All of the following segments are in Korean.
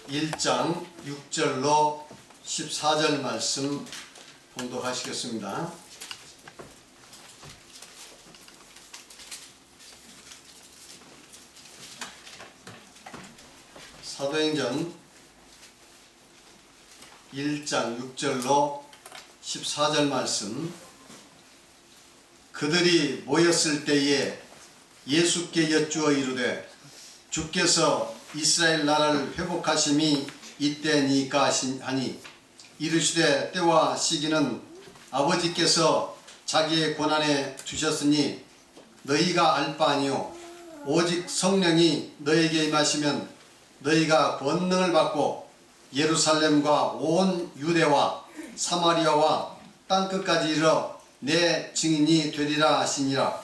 1장 6절로 14절 말씀 봉독하시겠습니다. 사도행전 1장 6절로 14절 말씀. 그들이 모였을 때에 예수께 여쭈어 이르되 주께서 이스라엘 나라를 회복하심이 이때니까 하니 이르시되 때와 시기는 아버지께서 자기의 권한에 두셨으니 너희가 알 바 아니요 오직 성령이 너에게 임하시면 너희가 권능을 받고 예루살렘과 온 유대와 사마리아와 땅끝까지 이르러 내 증인이 되리라 하시니라.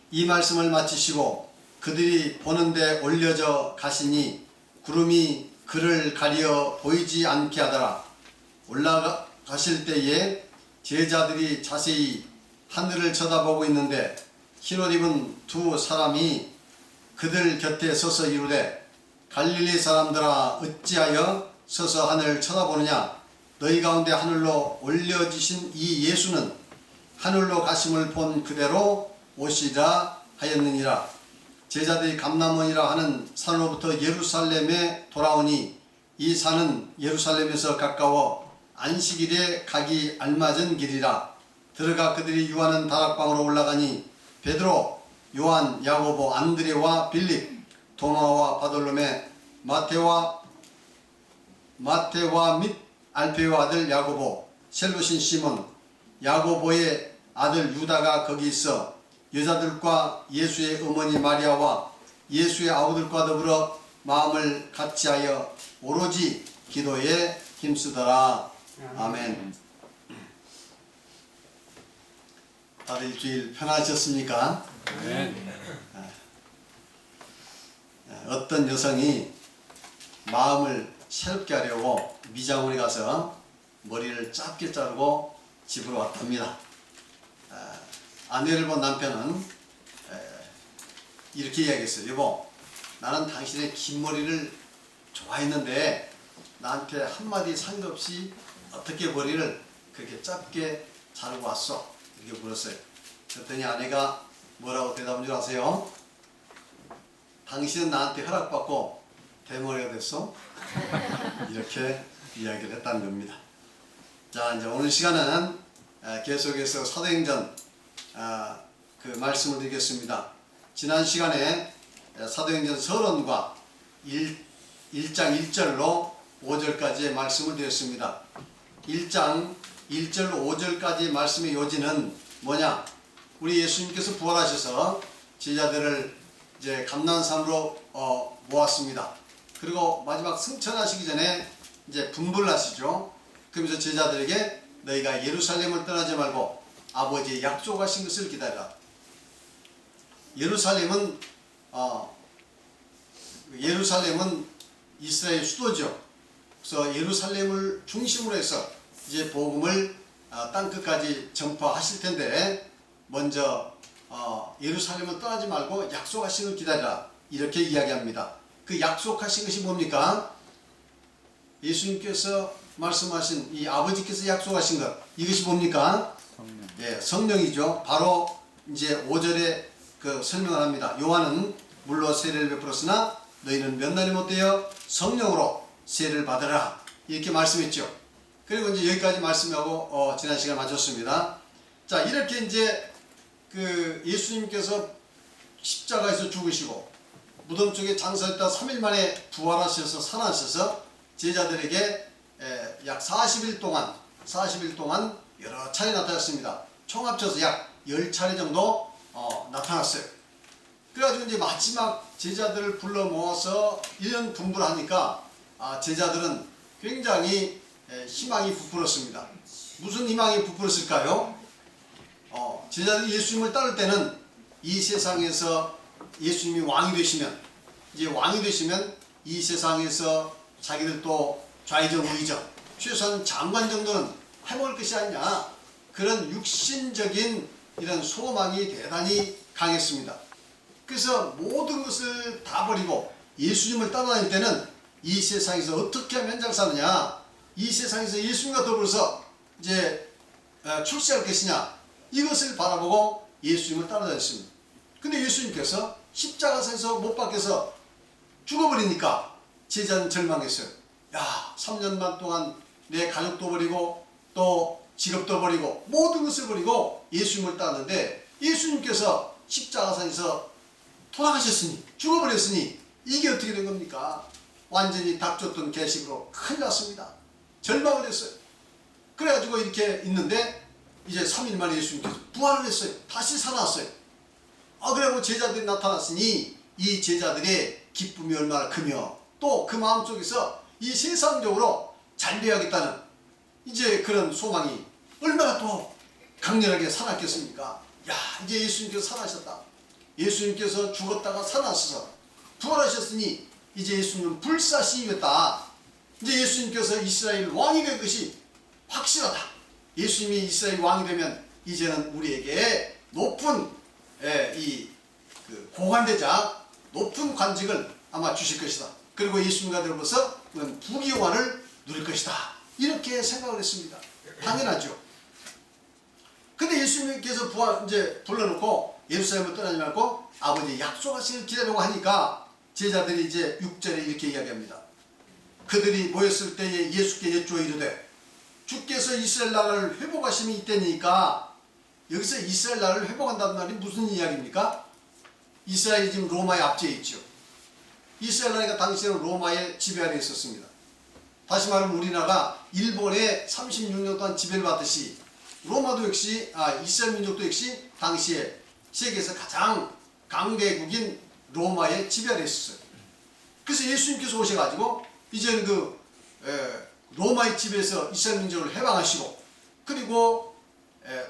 이 말씀을 마치시고 그들이 보는데 올려져 가시니 구름이 그를 가려 보이지 않게 하더라. 올라가실 때에 제자들이 자세히 하늘을 쳐다보고 있는데 흰옷 입은 두 사람이 그들 곁에 서서 이르되 갈릴리 사람들아 어찌하여 서서 하늘을 쳐다보느냐. 너희 가운데 하늘로 올려지신 이 예수는 하늘로 가심을 본 그대로 오시리라 하였느니라. 제자들이 감람원이라 하는 산으로부터 예루살렘에 돌아오니 이 산은 예루살렘에서 가까워 안식일에 가기 알맞은 길이라. 들어가 그들이 유하는 다락방으로 올라가니 베드로, 요한, 야고보, 안드레와 빌립, 도마와 바돌로메, 마테와 및 알페의 아들 야고보, 셀로신 시몬, 야고보의 아들 유다가 거기 있어 여자들과 예수의 어머니 마리아와 예수의 아우들과 더불어 마음을 같이하여 오로지 기도에 힘쓰더라. 아멘. 다들 일주일 편하셨습니까? 아멘. 어떤 여성이 마음을 새롭게 하려고 미장원에 가서 머리를 짧게 자르고 집으로 왔답니다. 아내를 본 남편은 이렇게 이야기했어요. 여보, 나는 당신의 긴 머리를 좋아했는데 나한테 한마디 상의 없이 어떻게 머리를 그렇게 짧게 자르고 왔어? 이렇게 물었어요. 그랬더니 아내가 뭐라고 대답한 줄 아세요? 당신은 나한테 허락받고 대머리가 됐어? 이렇게 이야기를 했다는 겁니다. 자, 이제 오늘 시간은 계속해서 사도행전 그 말씀을 드리겠습니다. 지난 시간에 사도행전 서론과 1장 1절로 5절까지의 말씀을 드렸습니다. 1장 1절로 5절까지의 말씀의 요지는 뭐냐? 우리 예수님께서 부활하셔서 제자들을 이제 감난산으로 모았습니다. 그리고 마지막 승천하시기 전에 이제 분부를 하시죠. 그러면서 제자들에게 너희가 예루살렘을 떠나지 말고 아버지의 약속하신 것을 기다리라. 예루살렘은 이스라엘 수도죠. 그래서 예루살렘을 중심으로 해서 이제 복음을 땅끝까지 전파하실 텐데 먼저 예루살렘을 떠나지 말고 약속하신 것을 기다리라. 이렇게 이야기합니다. 그 약속하신 것이 뭡니까? 예수님께서 말씀하신 이 아버지께서 약속하신 것, 이것이 뭡니까? 성령. 예, 성령이죠. 바로 이제 5절에 그 설명을 합니다. 요한은 물로 세례를 베풀었으나 너희는 몇 날이 못되어 성령으로 세례를 받으라. 이렇게 말씀했죠. 그리고 이제 여기까지 말씀하고 지난 시간 마쳤습니다. 자, 이렇게 이제 그 예수님께서 십자가에서 죽으시고 무덤 쪽에 장사했다 3일 만에 부활하셔서 살아나셔서 제자들에게 약 40일 동안 여러 차례 나타났습니다. 총 합쳐서 약 10차례 정도 나타났어요. 그래가지고 이제 마지막 제자들을 불러 모아서 1년 분부를 하니까 제자들은 굉장히 희망이 부풀었습니다. 무슨 희망이 부풀었을까요? 제자들이 예수님을 따를 때는 이 세상에서 예수님이 왕이 되시면 이 세상에서 자기들도 좌의정 우의정 최소한 장관 정도는 해먹을 것이 아니냐, 그런 육신적인 이런 소망이 대단히 강했습니다. 그래서 모든 것을 다 버리고 예수님을 따라다닐 때는 이 세상에서 어떻게 하면 잘 사느냐, 이 세상에서 예수님과 더불어서 이제 출세할 것이냐, 이것을 바라보고 예수님을 따라다녔습니다. 근데 예수님께서 십자가에서 못 박혀서 죽어버리니까 제자는 절망했어요. 야, 3년 반 동안 내 가족도 버리고 또 직업도 버리고 모든 것을 버리고 예수님을 따르는데 예수님께서 십자가상에서 돌아가셨으니, 죽어버렸으니 이게 어떻게 된 겁니까? 완전히 닥쳤던 계식으로 큰일 났습니다. 절망을 했어요. 그래가지고 이렇게 있는데 이제 3일 만에 예수님께서 부활을 했어요. 다시 살아났어요. 그리고 제자들이 나타났으니 이 제자들의 기쁨이 얼마나 크며 또 그 마음속에서 이 세상적으로 잘 되어야겠다는 이제 그런 소망이 얼마나 또 강렬하게 살았겠습니까? 야, 이제 예수님께서 살아나셨다. 예수님께서 죽었다가 살아나셔서 부활하셨으니 이제 예수님은 불사시이겠다. 이제 예수님께서 이스라엘 왕이 될 것이 확실하다. 예수님이 이스라엘 왕이 되면 이제는 우리에게 높은 고관대자, 높은 관직을 아마 주실 것이다. 그리고 예수님과 더불어서 부귀영화를 누릴 것이다. 이렇게 생각을 했습니다. 당연하죠. 근데 예수님께서 이제 불러놓고 예루살렘을 떠나지 말고 아버지 약속하시길 기다리고 하니까 제자들이 이제 6절에 이렇게 이야기합니다. 그들이 모였을 때에 예수께 여쭈어 이르되 주께서 이스라엘 나라를 회복하심이 있다니까, 여기서 이스라엘 나라를 회복한다는 말이 무슨 이야기입니까? 이스라엘이 지금 로마의 압제에 있죠. 이스라엘 나라가 당시에는 로마의 지배 아래에 있었습니다. 다시 말하면 우리나라가 일본의 36년 동안 지배를 받듯이 로마도 역시 이스라엘 민족도 역시 당시에 세계에서 가장 강대국인 로마의 지배 아래에 있었어요. 그래서 예수님께서 오셔가지고 이제는 로마의 지배에서 이스라엘 민족을 해방하시고, 그리고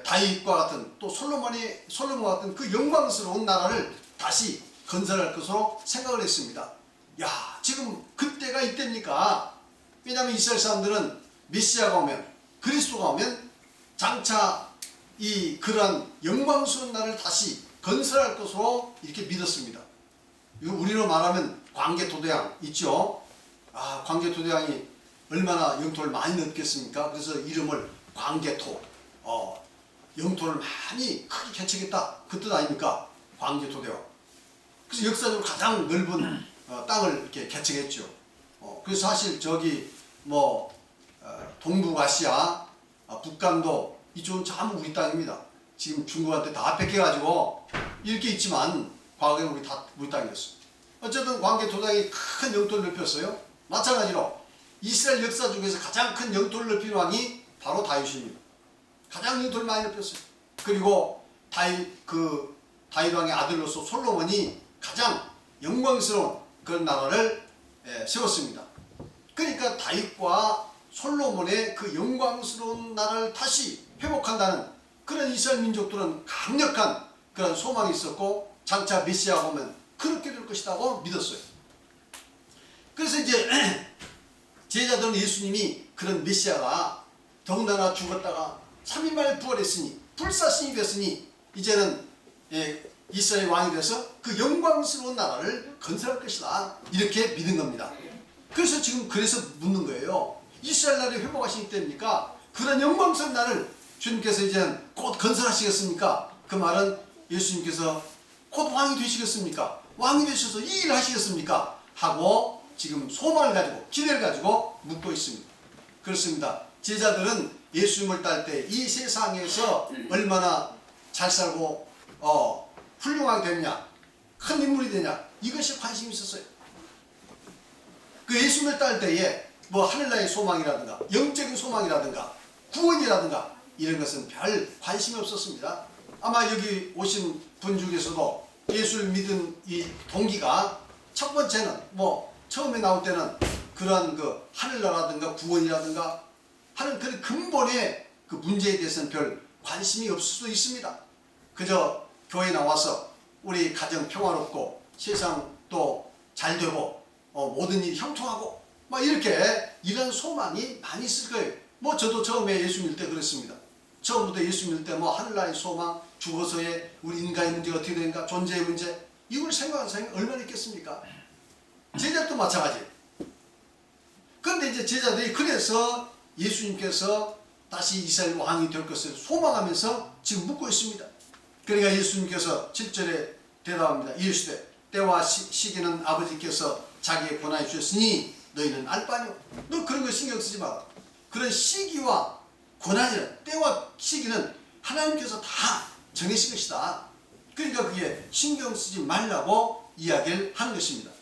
다윗과 같은 또 솔로몬과 같은 그 영광스러운 나라를 다시 건설할 것으로 생각을 했습니다. 야, 지금 그때가 이때입니까? 왜냐하면 이스라엘 사람들은 메시아가 오면, 그리스도가 오면 장차 그러한 영광스러운 나라를 다시 건설할 것으로 이렇게 믿었습니다. 이거 우리로 말하면 광개토대왕 있죠. 광개토대왕이 얼마나 영토를 많이 넣겠습니까? 그래서 이름을 광개토, 영토를 많이 크게 개척했다, 그 뜻 아닙니까? 광개토대왕. 그래서 역사적으로 가장 넓은 땅을 이렇게 개척했죠. 그래서 사실 저기 동북아시아, 북간도 이쪽은 전부 우리 땅입니다. 지금 중국한테 다 뺏겨가지고 이렇게 있지만 과거에 우리 다 우리 땅이었어요. 어쨌든 광개토대왕이 큰 영토를 넓혔어요. 마찬가지로 이스라엘 역사 중에서 가장 큰 영토를 넓힌 왕이 바로 다윗입니다. 가장 영토를 많이 넓혔어요. 그리고 다윗 왕의 아들로서 솔로몬이 가장 영광스러운 그런 나라를 세웠습니다. 그러니까 다윗과 솔로몬의 그 영광스러운 나라를 다시 회복한다는 그런 이스라엘 민족들은 강력한 그런 소망이 있었고, 장차 메시아가 오면 그렇게 될 것이라고 믿었어요. 그래서 이제 제자들은 예수님이 그런 메시아가 더군다나 죽었다가 3일 만에 부활했으니, 불사신이 됐으니 이제는 이스라엘 왕이 돼서 그 영광스러운 나라를 건설할 것이다, 이렇게 믿은 겁니다. 그래서 지금 묻는 거예요. 이스라엘 나라를 회복하시기 때입니까? 그런 영광스러운 나라를 주님께서 이제 곧 건설하시겠습니까? 그 말은 예수님께서 곧 왕이 되시겠습니까? 왕이 되셔서 이 일을 하시겠습니까? 하고 지금 소망을 가지고, 기대를 가지고 묻고 있습니다. 그렇습니다. 제자들은 예수님을 따를 때 이 세상에서 얼마나 잘 살고 훌륭하게 되느냐, 큰 인물이 되냐, 이것이 관심이 있었어요. 그 예수님을 따를 때에 하늘나라의 소망이라든가 영적인 소망이라든가 구원이라든가 이런 것은 별 관심이 없었습니다. 아마 여기 오신 분 중에서도 예수를 믿은 이 동기가 첫 번째는 처음에 나올 때는 그러한 그 하늘나라든가 구원이라든가 하는 그런 근본의 그 문제에 대해서는 별 관심이 없을 수도 있습니다. 그저 교회 나와서 우리 가정 평화롭고 세상 또 잘 되고 모든 일이 형통하고 이렇게 이런 소망이 많이 있을 거예요. 저도 처음에 예수 믿을 때 그랬습니다. 처음부터 예수 믿을 때 하늘나라의 소망, 죽어서의 우리 인간의 문제가 어떻게 되는가, 존재의 문제, 이걸 생각하는 사람이 얼마나 있겠습니까? 제자도 마찬가지예요. 이제 제자들이 그래서 예수님께서 다시 이스라엘 왕이 될 것을 소망하면서 지금 묻고 있습니다. 그러니까 예수님께서 7절에 대답합니다. 이르시되 때와 시기는 아버지께서 자기의 권한에 주셨으니 너희는 알 바 아니오. 너 그런 거 신경 쓰지 마라. 그런 시기와 권한이란 때와 시기는 하나님께서 다 정해신 것이다. 그러니까 그게 신경 쓰지 말라고 이야기를 하는 것입니다.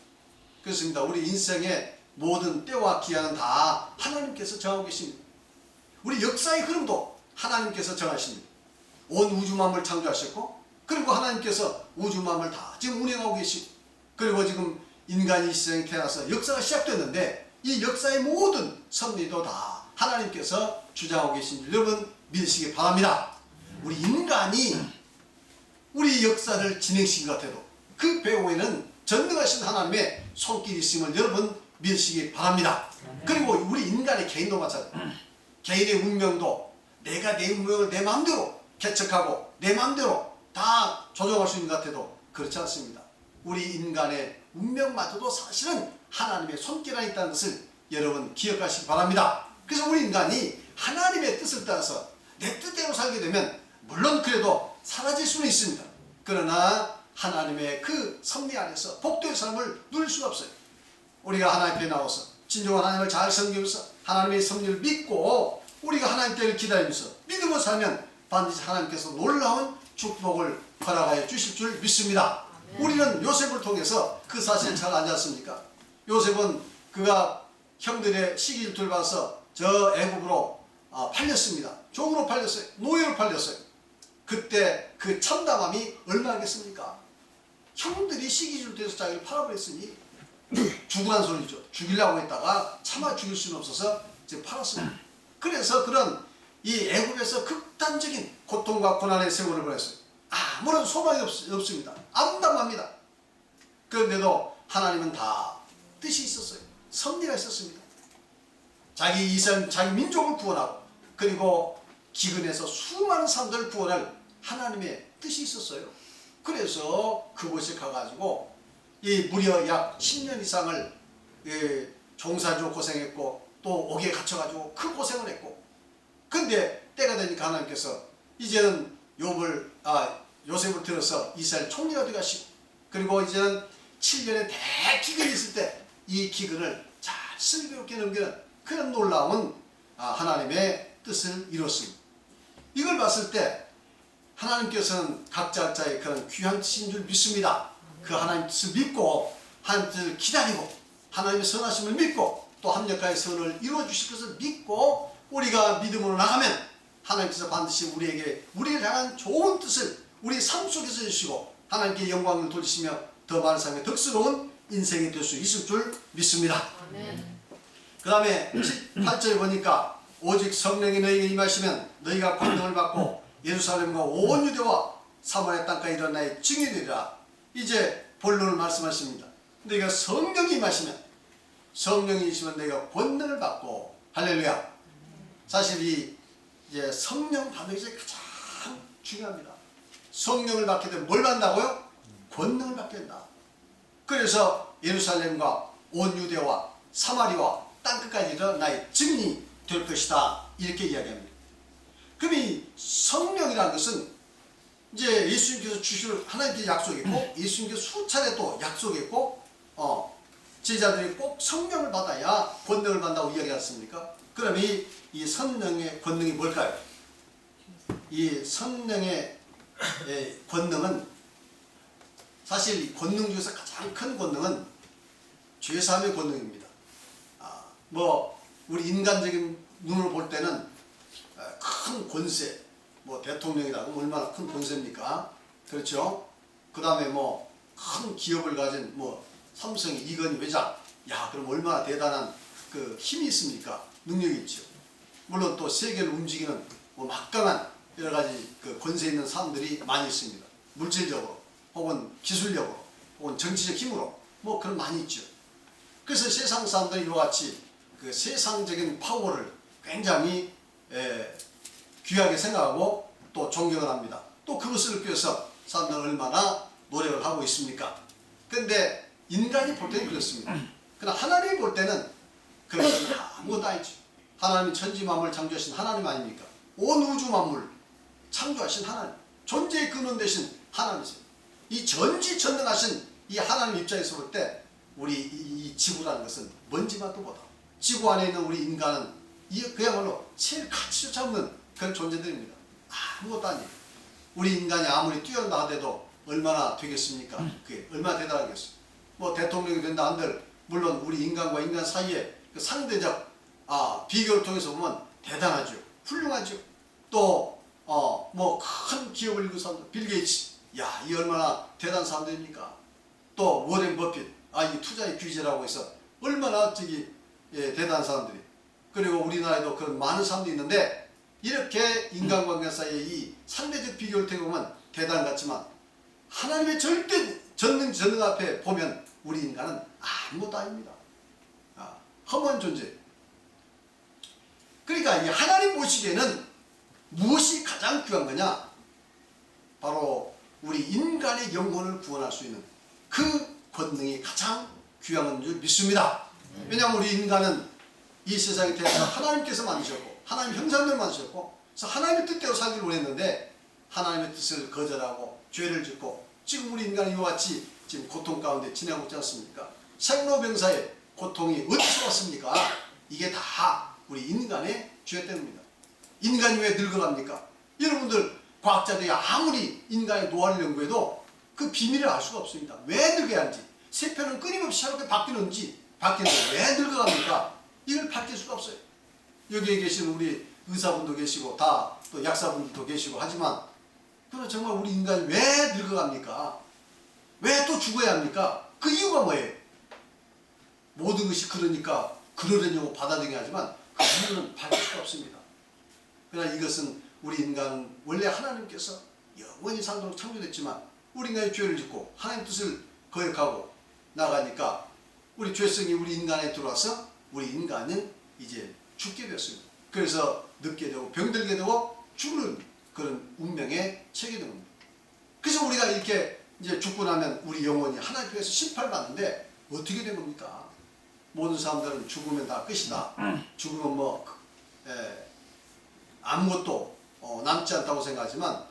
그렇습니다. 우리 인생의 모든 때와 기한은 다 하나님께서 정하고 계십니다. 우리 역사의 흐름도 하나님께서 정하십니다. 온 우주 만물을 창조하셨고, 그리고 하나님께서 우주 만물을 다 지금 운행하고 계시고, 그리고 지금 인간이 이 세상에 태어나서 역사가 시작됐는데 이 역사의 모든 섭리도 다 하나님께서 주장하고 계신 줄 여러분 믿으시기 바랍니다. 우리 인간이 우리 역사를 진행시킨 것 같아도 그 배후에는 전능하신 하나님의 손길이 있음을 여러분 믿으시기 바랍니다. 그리고 우리 인간의 개인도 마찬가지입니다. 개인의 운명도 내가 내 운명을 내 마음대로 개척하고 내 마음대로 다 조정할 수 있는 것 같아도 그렇지 않습니다. 우리 인간의 운명마저도 사실은 하나님의 손길 안에 있다는 것을 여러분 기억하시기 바랍니다. 그래서 우리 인간이 하나님의 뜻을 따라서 내 뜻대로 살게 되면 물론 그래도 사라질 수는 있습니다. 그러나 하나님의 그 섭리 안에서 복된 삶을 누릴 수가 없어요. 우리가 하나님 앞에 나와서 진정한 하나님을 잘 섬기면서 하나님의 섭리를 믿고 우리가 하나님 때를 기다리면서 믿음으로 살면 반드시 하나님께서 놀라운 축복을 허락하여 주실 줄 믿습니다. 우리는 요셉을 통해서 그 사실을 잘 알지 않습니까? 요셉은 그가 형들의 시기질투를 받아서 저 애국으로 팔렸습니다. 종으로 팔렸어요. 노예로 팔렸어요. 그때 그 참담함이 얼마겠습니까? 형들이 시기질투해서 자기를 팔아버렸으니 죽으란 소리죠. 죽이려고 했다가 차마 죽일 수는 없어서 이제 팔았습니다. 그래서 그런 이 애국에서 극단적인 고통과 고난의 세월을 보냈어요. 아무런 소망이 없습니다. 암담합니다. 그런데도 하나님은 다 뜻이 있었어요. 섭리가 있었습니다. 자기 이스라엘, 자기 민족을 구원하고 그리고 기근에서 수많은 사람들을 구원할 하나님의 뜻이 있었어요. 그래서 그곳에 가가지고 이 무려 약 10년 이상을 종사지로 고생했고 또 옥에 갇혀가지고 그 고생을 했고, 근데 때가 되니까 하나님께서 이제는 요셉을 들어서 이스라엘 총리가 되가시고, 그리고 이제는 7년의 대기근이 있을 때 이 기근을 잘 슬기롭게 넘기는 그런 놀라운 하나님의 뜻을 이뤘습니다. 이걸 봤을 때 하나님께서는 각자의 그런 귀한 뜻인 줄 믿습니다. 그 하나님 뜻을 믿고 하나님 뜻을 기다리고 하나님의 선하심을 믿고 또 합력하여 선을 이루어 주실 것을 믿고 우리가 믿음으로 나가면 하나님께서 반드시 우리를 향한 좋은 뜻을 우리 삶 속에서 주시고 하나님께 영광을 돌리시며 더 많은 삶의 덕스러운 인생이 될 수 있을 줄 믿습니다. 그 다음에 8절에 보니까 오직 성령이 너희에게 임하시면 너희가 권능을 받고 예루살렘과 온 유대와 사마리아 땅까지 이르러 나의 증인이라. 이제 본론을 말씀하십니다. 너희가 성령이 임하시면, 성령이 임하시면 너희가 권능을 받고, 할렐루야. 사실 이제 성령 받는 것이 가장 중요합니다. 성령을 받게 되면 뭘 받는다고요? 권능을 받게 된다. 그래서 예루살렘과 온 유대와 사마리아와 땅끝까지 이르러 나의 증인이 될 것이다. 이렇게 이야기합니다. 그럼 이 성령이라는 것은 이제 예수님께서 주실 하나님께 약속했고 예수님께서 수차례 또 약속했고 제자들이 꼭 성령을 받아야 권능을 받는다고 이야기했습니까? 그럼 이 성령의 권능이 뭘까요? 이 성령의 권능은 사실 이 권능 중에서 가장 큰 권능은 죄사함의 권능입니다. 우리 인간적인 눈으로 볼 때는 큰 권세, 대통령이라고 얼마나 큰 권세입니까? 그렇죠? 그 다음에 큰 기업을 가진 삼성이 이건희 회장, 그럼 얼마나 대단한 그 힘이 있습니까? 능력이 있죠. 물론 또 세계를 움직이는 막강한 여러 가지 그 권세 있는 사람들이 많이 있습니다. 물질적으로, 혹은 기술력으로, 혹은 정치적 힘으로 그런 많이 있죠. 그래서 세상 사람들이 이와 같이 그 세상적인 파워를 굉장히 귀하게 생각하고 또 존경을 합니다. 또 그것을 얻기 위해서 사람들은 얼마나 노력을 하고 있습니까? 그런데 인간이 볼 때는 그렇습니다. 그러나 하나님이 볼 때는 그런 건 아무것도 아니죠. 하나님이 천지 만물 창조하신 하나님 아닙니까? 온 우주 만물 창조하신 하나님, 존재의 근원 되신 하나님이세요. 이 전지전능하신 이 하나님 입장에서 볼 때 우리 이 지구라는 것은 먼지만도 못하고, 지구 안에 있는 우리 인간은 그야말로 제일 가치조차 없는 그런 존재들입니다. 아무것도 아니에요. 우리 인간이 아무리 뛰어난다 하더라도 얼마나 되겠습니까? 그게 얼마나 대단하겠어요. 뭐 대통령이 된다 한들 물론 우리 인간과 인간 사이에 그 상대적 비교를 통해서 보면 대단하죠. 훌륭하죠. 또 뭐 큰 기업을 이룬 사람들, 빌 게이츠, 야, 이 얼마나 대단한 사람들입니까? 또 워렌 버핏, 이 투자의 귀재라고 해서 얼마나 대단한 사람들이. 그리고 우리나라에도 그런 많은 사람들이 있는데, 이렇게 인간관계 사이에 이 상대적 비교를 통해 보면 대단 같지만 하나님의 절대 전능 앞에 보면 우리 인간은 아무것도 아닙니다. 허무한 존재. 그러니까 이 하나님 보시기에는 무엇이 가장 귀한 거냐? 바로 우리 인간의 영혼을 구원할 수 있는 그 권능이 가장 귀한 줄 믿습니다. 왜냐하면 우리 인간은 이 세상에 태어나서 하나님께서 만드셨고 하나님 형상대로 만드셨고, 그래서 하나님의 뜻대로 살기를 원했는데 하나님의 뜻을 거절하고 죄를 짓고 지금 우리 인간이 이와 같이 지금 고통 가운데 지내고 있지 않습니까? 생로병사의 고통이 어디서 왔습니까? 이게 다 우리 인간의 죄 때문입니다. 인간이 왜 늙어갑니까? 여러분들 과학자들이 아무리 인간의 노화를 연구해도 그 비밀을 알 수가 없습니다. 왜 늙어야 하는지, 세포는 끊임없이 새롭게 바뀌는데 왜 늙어갑니까? 이걸 밝힐 수가 없어요. 여기에 계신 우리 의사분도 계시고 다 또 약사분들도 계시고 하지만, 그럼 정말 우리 인간이 왜 늙어갑니까? 왜 또 죽어야 합니까? 그 이유가 뭐예요? 모든 것이 그러니까 그러려고 받아들이긴 하지만 그 이유는 밝힐 수가 없습니다. 그러나 이것은 우리 인간은 원래 하나님께서 영원히 살도록 창조됐지만 우리 인간이 죄를 짓고 하나님 뜻을 거역하고 나가니까 우리 죄성이 우리 인간에 들어와서 우리 인간은 이제 죽게 되었습니다. 그래서 늙게 되고 병들게 되고 죽는 그런 운명에 처하게 된 겁니다. 그래서 우리가 이렇게 이제 죽고 나면 우리 영혼이 하나님께서 심판받는데 어떻게 된 겁니까? 모든 사람들은 죽으면 다 끝이다. 죽으면 뭐 아무것도 남지 않다고 생각하지만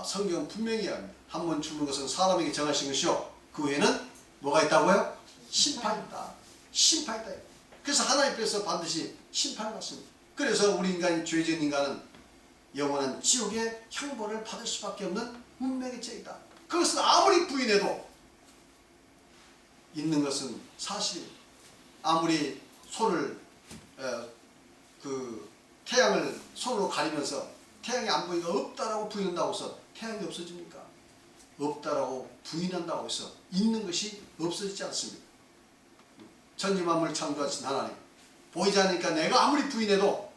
성경은 분명히 이야기합니다. 한 번 죽는 것은 사람에게 정하신 것이요, 그 후에는 뭐가 있다고요? 심판이 있다. 심판이 있다. 그래서 하나님께서 반드시 심판을 받습니다. 그래서 우리 인간이 죄진 인간은 영원한 지옥의 형벌을 받을 수밖에 없는 운명의 죄이다. 그것은 아무리 부인해도 있는 것은 사실입니다. 아무리 손을 태양을 손으로 가리면서 태양이 안 보이니까 없다라고 부인한다고 해서 태양이 없어집니까? 없다라고 부인한다고 해서 있는 것이 없어지지 않습니다. 천지만물 창조하신 하나님, 보이지 않으니까 내가 아무리 부인해도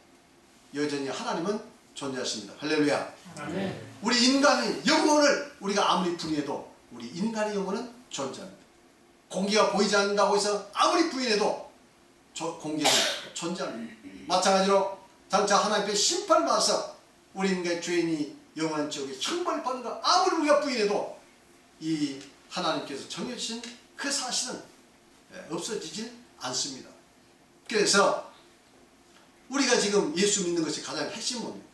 여전히 하나님은 존재하십니다. 할렐루야. 아멘. 우리 인간의 영혼을 우리가 아무리 부인해도 우리 인간의 영혼은 존재합니다. 공기가 보이지 않는다고 해서 아무리 부인해도 공기는 존재합니다. 마찬가지로 장차 하나님께 심판을 받아서 우리 인간의 죄인이 영원한 지옥에 형벌을 받는 것 아무리 우리가 부인해도 이 하나님께서 정해주신 그 사실은 없어지질 않습니다. 그래서 우리가 지금 예수 믿는 것이 가장 핵심은 뭡니까?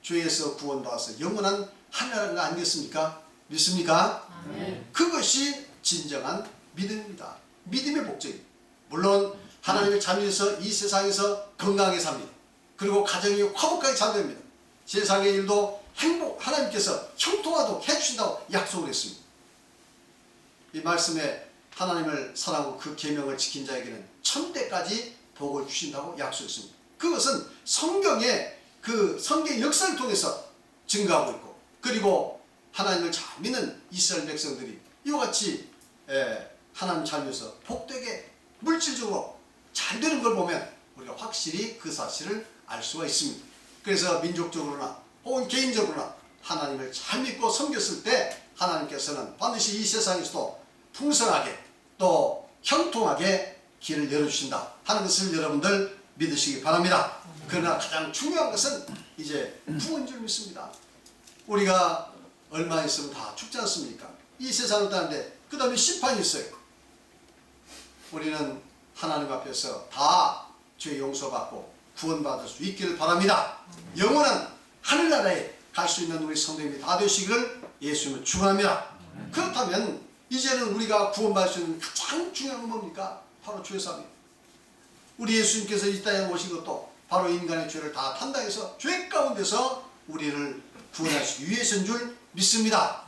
죄에서 구원받아서 영원한 하나님 아니겠습니까? 믿습니까? 아멘. 그것이 진정한 믿음입니다. 믿음의 목적입니다. 물론 하나님의 자녀에서 이 세상에서 건강하게 삽니다. 그리고 가정이 화목하게 잘 됩니다. 세상의 일도 하나님께서 형통하도록 해주신다고 약속을 했습니다. 이 말씀에 하나님을 사랑하고 그 계명을 지킨 자에게는 천대까지 복을 주신다고 약속했습니다. 그것은 성경의 그 성경 역사를 통해서 증가하고 있고, 그리고 하나님을 잘 믿는 이스라엘 백성들이 이와 같이 하나님 자녀에서 복되게 물질적으로 잘 되는 걸 보면 우리가 확실히 그 사실을 알 수가 있습니다. 그래서 민족적으로나 혹은 개인적으로나 하나님을 잘 믿고 섬겼을 때 하나님께서는 반드시 이 세상에서도 풍성하게 또 형통하게 길을 열어주신다 하는 것을 여러분들 믿으시기 바랍니다. 그러나 가장 중요한 것은 이제 부은 줄 믿습니다. 우리가 얼마 있으면 다 죽지 않습니까? 이 세상을 떠나는데 그 다음에 심판이 있어요. 우리는 하나님 앞에서 다 죄 용서받고 구원받을 수 있기를 바랍니다. 영원한 하늘나라에 갈 수 있는 우리 성도님이 다 되시기를 예수님을 축원합니다. 그렇다면 이제는 우리가 구원받을 수 있는 가장 중요한 건 뭡니까? 바로 죄사함이에요. 우리 예수님께서 이 땅에 오신 것도 바로 인간의 죄를 다 탄다해서 죄 가운데서 우리를 구원하시기 위해서인 줄 믿습니다.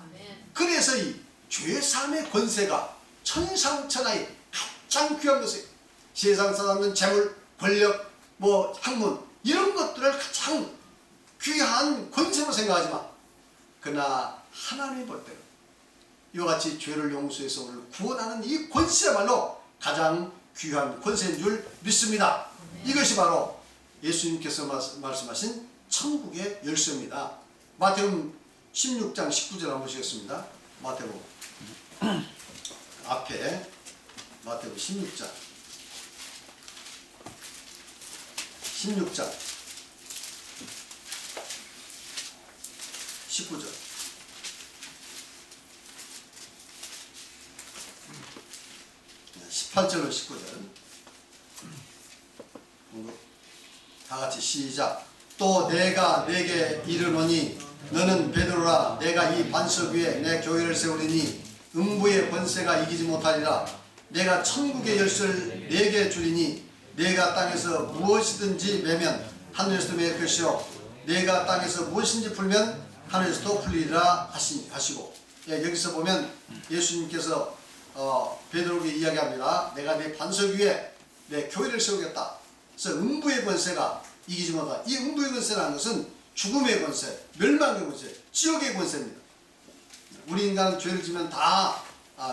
그래서 이 죄사함의 권세가 천상천하에 가장 귀한 것이에요. 세상 사람은 재물, 권력, 학문 이런 것들을 가장 귀한 권세로 생각하지만 그러나 하나님이 볼 때는 이와 같이 죄를 용서해서 우리를 구원하는 이 권세야말로 가장 귀한 권세인 줄 믿습니다. 이것이 바로 예수님께서 말씀하신 천국의 열쇠입니다. 마태복음 16장 19절 한번 보시겠습니다. 마태복음 앞에 마태복음 16장 19절 18절로 19절 다같이 시작. 또 내가 내게 이르노니 너는 베드로라. 내가 이 반석 위에 내 교회를 세우리니 음부의 권세가 이기지 못하리라. 내가 천국의 열쇠를 내게 주리니 내가 땅에서 무엇이든지 매면 하늘에서도 매일 것이요 내가 땅에서 무엇인지 풀면 하늘에서도 풀리리라 하시고, 여기서 보면 예수님께서 베드로에게 이야기합니다. 내가 내 반석 위에 내 교회를 세우겠다. 그래서 음부의 권세가 이기지 못하다. 이 음부의 권세라는 것은 죽음의 권세, 멸망의 권세, 지옥의 권세입니다. 우리 인간은 죄를 지면 다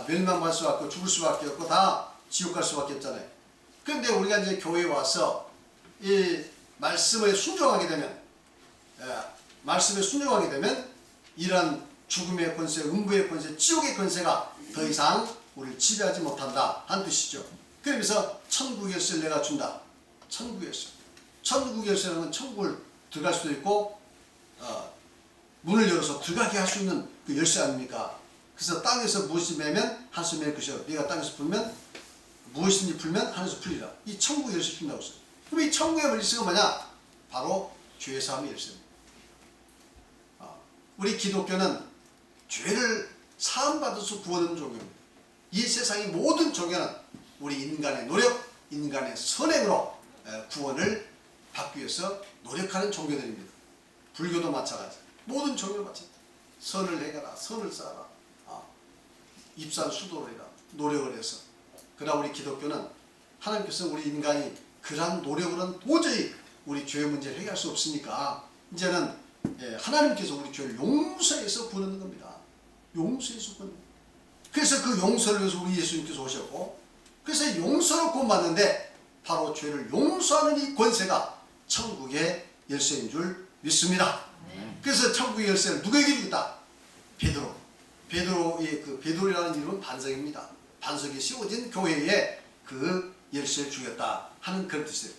멸망할 수밖에 없고 죽을 수밖에 없고 다 지옥 갈 수밖에 없잖아요. 그런데 우리가 이제 교회에 와서 이 말씀에 순종하게 되면 이런 죽음의 권세, 음부의 권세, 지옥의 권세가 더 이상 우리를 지배하지 못한다 한 뜻이죠. 그러면서 천국의 열쇠를 내가 준다. 천국의 열쇠. 천국의 열쇠라는 건 천국을 들어갈 수도 있고 문을 열어서 들어가게 할 수 있는 그 열쇠 아닙니까? 그래서 땅에서 무엇이 매면 하늘에서 매일 것이요 네가 땅에서 풀면 무엇인지 풀면 하늘에서 풀리라. 이 천국의 열쇠 푼다고 했어요. 그럼 이 천국의 열쇠가 뭐냐? 바로 죄사함의 열쇠입니다. 우리 기독교는 죄를 사함받아서 구원하는 종교입니다. 이 세상의 모든 종교는 우리 인간의 노력, 인간의 선행으로 구원을 받기 위해서 노력하는 종교들입니다. 불교도 마찬가지. 모든 종교도 마찬가지. 선을 행하라, 선을 쌓아라, 입산수도를 해라, 노력을 해서. 그러나 우리 기독교는 하나님께서 우리 인간이 그러한 노력으로는 도저히 우리 죄 문제를 해결할 수 없으니까 이제는 하나님께서 우리 죄를 용서해서 구하는 겁니다. 용서해서 구하는 겁니다. 그래서 그 용서를 위해서 우리 예수님께서 오셨고, 그래서 용서를 구원받는데 바로 죄를 용서하는 이 권세가 천국의 열쇠인 줄 믿습니다. 그래서 천국의 열쇠를 누구에게 주겠다? 베드로. 베드로라는 이름은 반석입니다. 반석이 씌워진 교회에 그 열쇠를 주겠다 하는 그런 뜻이에요.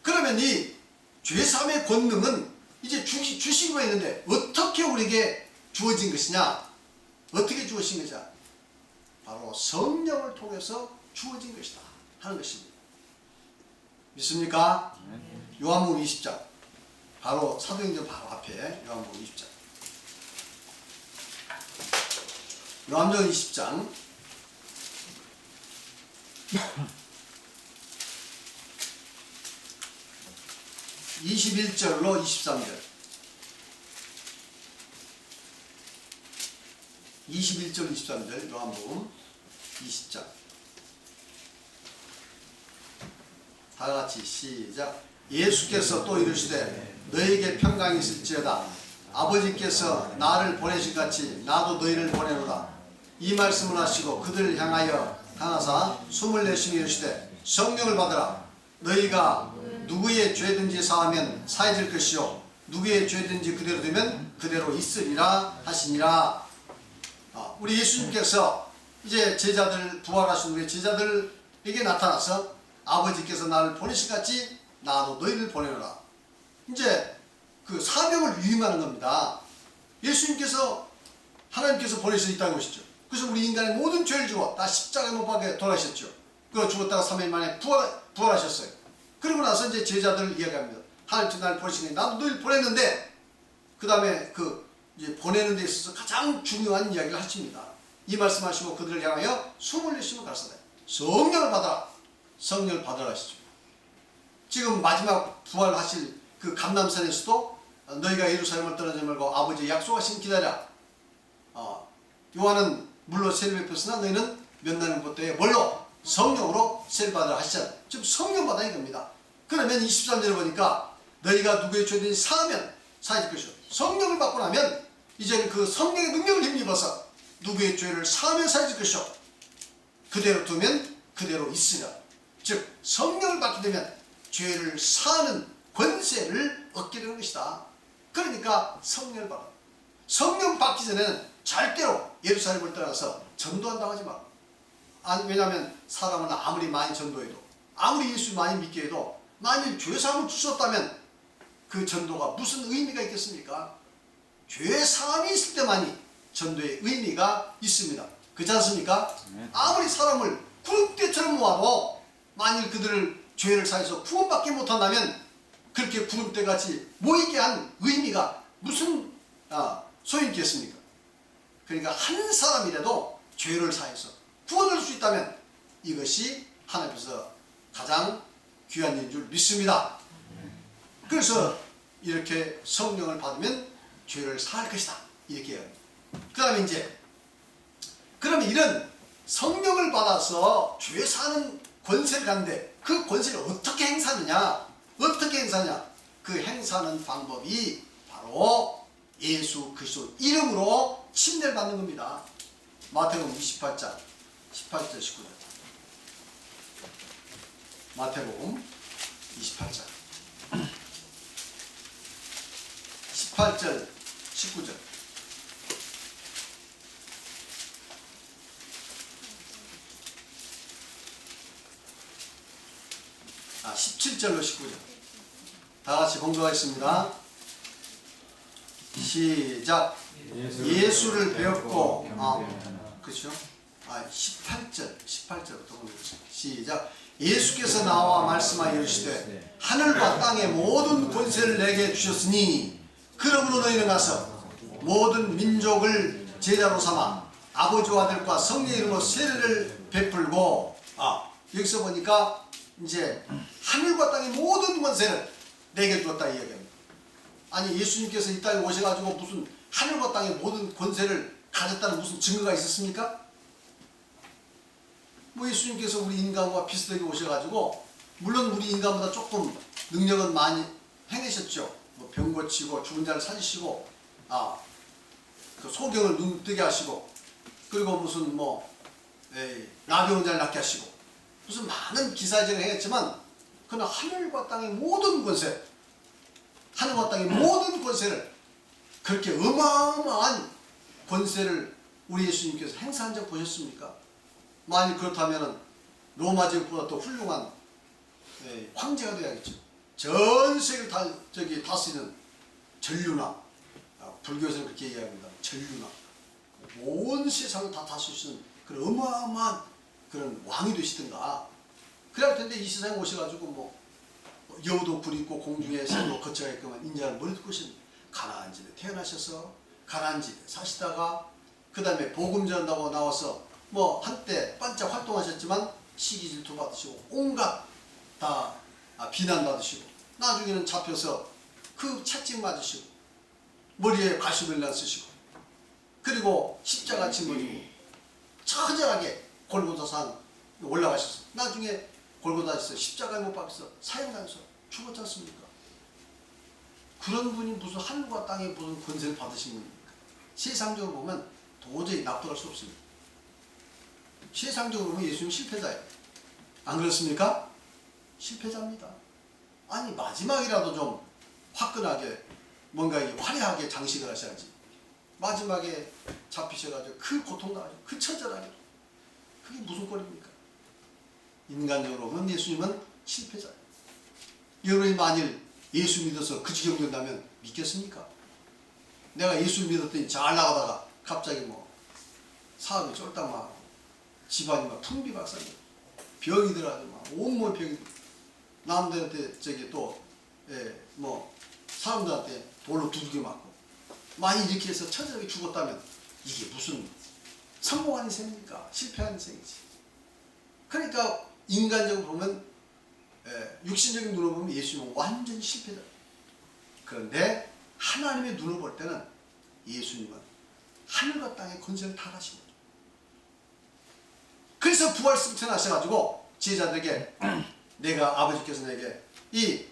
그러면 이 죄사함의 권능은 이제 주신 거 있는데 어떻게 우리에게 주어진 것이냐? 어떻게 주어진 것이냐? 바로 성령을 통해서 주어진 것이다 하는 것입니다. 믿습니까? 요한복음 20장 바로 사도행전 바로 앞에 요한복음 20장 요한복음 20장 21절로 23절 21절 23절 요한복음 20장 다같이 시작. 예수께서 또 이르시되 너에게 평강이 있을지어다. 아버지께서 나를 보내신같이 나도 너희를 보내노라. 이 말씀을 하시고 그들을 향하여 하나사 숨을 내쉬며 이르시되 성령을 받으라. 너희가 누구의 죄든지 사하면 사해질 것이요 누구의 죄든지 그대로 두면 그대로 있으리라 하시니라. 우리 예수님께서 이제 제자들 부활하신 후에 제자들에게 나타나서 아버지께서 나를 보내신같이 나도 너희를 보내노라. 이제 그 사명을 위임하는 겁니다. 예수님께서 하나님께서 보내서 이 땅에 오셨죠. 그래서 우리 인간의 모든 죄를 지고 다 십자가에 못 박혀 돌아가셨죠. 그거 죽었다가 3일 만에 부활하셨어요. 그러고 나서 이제 제자들을 이야기합니다. 하나님 나를 보내시니 나도 늘 보냈는데 그 다음에 이제 보내는 데 있어서 가장 중요한 이야기를 하십니다. 이 말씀하시고 그들을 향하여 숨을 내쉬며 가르치되 성령을 받아라. 성령을 받아라 하시죠. 지금 마지막 부활하실 그 감람산에서도 너희가 예루살렘을 떠나지 말고 아버지의 약속하신 기다려. 요한은 물로 세례를 베풀었으나 너희는 몇 날은 부터에 뭘로? 성령으로 세례 받으라 하시잖아요. 지금 성령 받아 이겁니다. 그러면 23절에 보니까 너희가 누구의 죄든지 사하면 사해질 것이요. 성령을 받고 나면 이제는 그 성령의 능력을 힘입어서 누구의 죄를 사하면 사해질 것이요. 그대로 두면 그대로 있으라. 즉 성령을 받게 되면 죄를 사하는 권세를 얻게 되는 것이다. 그러니까 성령을 받아. 성령 받기 전에는 절대로 예루살렘을 떠나서 전도한다고 하지 마. 왜냐하면 사람은 아무리 많이 전도해도 아무리 예수 많이 믿게 해도 만일 죄사함을 주셨다면 그 전도가 무슨 의미가 있겠습니까? 죄사함이 있을 때만이 전도의 의미가 있습니다. 그렇지 않습니까? 아무리 사람을 구름대처럼 모아도 만일 그들을 죄를 사해서 구원받게 못한다면 그렇게 구름대같이 모이게 한 의미가 무슨 소용이 있겠습니까? 그러니까 한 사람이라도 죄를 사해서 구원할 수 있다면 이것이 하나님 앞에서 가장 귀한 일인 줄 믿습니다. 그래서 이렇게 성령을 받으면 죄를 사할 것이다. 이렇게 해요. 그 다음에 이제 그러면 이런 성령을 받아서 죄 사는 권세를 갖는데 그 권세를 어떻게 행사하느냐? 어떻게 행사하냐? 그 행사하는 방법이 바로 예수 그리스도 이름으로 침례를 받는 겁니다. 마태복음 28장 18절 19절. 마태복음 28장 18절 19절. 아, 17절로 19절. 다 같이 봉독하겠습니다. 시작. 예수를 배웠고, 그렇죠? 18절부터 보겠습니다. 시작. 예수께서 나와 말씀하여 이르시되 하늘과 땅의 모든 권세를 내게 주셨으니 그러므로 너희는 가서 모든 민족을 제자로 삼아 아버지와 아들과 성령의 이름으로 세례를 베풀고, 여기서 보니까 이제 하늘과 땅의 모든 권세를 내게 주었다 이 이야기입니다. 아니 예수님께서 이 땅에 오셔가지고 무슨 하늘과 땅의 모든 권세를 가졌다는 무슨 증거가 있었습니까? 뭐 예수님께서 우리 인간과 비슷하게 오셔가지고 물론 우리 인간보다 조금 능력은 많이 행하셨죠. 뭐 병 고치고 죽은 자를 살리시고 그 소경을 눈 뜨게 하시고 그리고 무슨 나병 자를 낫게 하시고 무슨 많은 기사적을 행했지만 그러나 하늘과 땅의 모든 권세, 하늘과 땅의 모든 권세를 그렇게 어마어마한 권세를 우리 예수님께서 행사한 적 보셨습니까? 만일 그렇다면 로마 제국보다 더 훌륭한 황제가 되어야겠죠. 전 세계를 다스리는 전류나, 불교에서는 그렇게 얘기합니다. 전류나 온 세상을 다 다스리시는 그런 어마어마한 그런 왕이 되시든가 그럴 텐데 이 세상에 오셔가지고 여우도 부리고 공중에 새로 거쳐가게끔 인자를 머리 듣고 오신 가나안 집에 태어나셔서 가나안 집에 사시다가 그 다음에 복음 전한다고 나와서 한때 반짝 활동하셨지만 시기 질투 받으시고 온갖 다 비난 받으시고 나중에는 잡혀서 그 채찍 맞으시고 머리에 가시멜란 쓰시고 그리고 십자가 짊어지고 처절하게 골고다산 올라가셔서 나중에 골고다에서 십자가에 못 박혀서 사형당해서 죽었지 않습니까? 그런 분이 무슨 하늘과 땅에 무슨 권세를 받으신 분입니까? 세상적으로 보면 도저히 납득할 수 없습니다. 세상적으로 보면 예수님 실패자예요. 안 그렇습니까? 실패자입니다. 아니 마지막이라도 좀 화끈하게 뭔가 화려하게 장식을 하셔야지. 마지막에 잡히셔가지고 그 고통당하죠. 그 처절하게. 그게 무슨 꼴입니까? 인간적으로 보면 예수님은 실패자예요. 여러분이 만일 예수 믿어서 그 지경 된다면 믿겠습니까? 내가 예수 믿었더니 잘 나가다가 갑자기 사업이 쫄딱 망하고 집안이 풍비박산이고 병이 들어가지고 온몸 병이 들고 남들한테 저기 또 뭐 사람들한테 돌로 두들겨 맞고 많이 이렇게 해서 천사들이 죽었다면 이게 무슨 성공한 인생입니까? 실패한 인생이지. 그러니까 인간적으로 보면 육신적인 눈으로 보면 예수님은 완전히 실패다. 그런데 하나님의 눈으로 볼 때는 예수님은 하늘과 땅의 권세를 다 가신 거죠. 그래서 부활승천 하셔가지고 제자들에게 내가 아버지께서 내게 이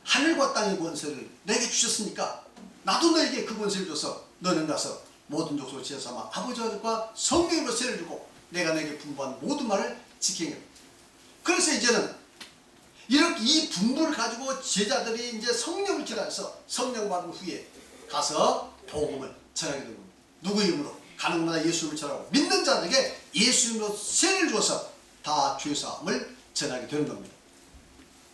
하늘과 땅의 권세를 내게 주셨으니까 나도 너에게 그 권세를 줘서 너는 가서 모든 족속을 지어삼아 아버지와 성령으로 세를 주고 내가 내게 분부한 모든 말을 지키게. 그래서 이제는 이렇게 이 분부를 가지고 제자들이 이제 성령을 기다려서 성령 받은 후에 가서 복음을 전하게 된 겁니다. 누구 이름으로? 가는 곳마다 예수님을 전하고 믿는 자들에게 예수님으로 세를 주어서 다 죄사함을 전하게 되는 겁니다.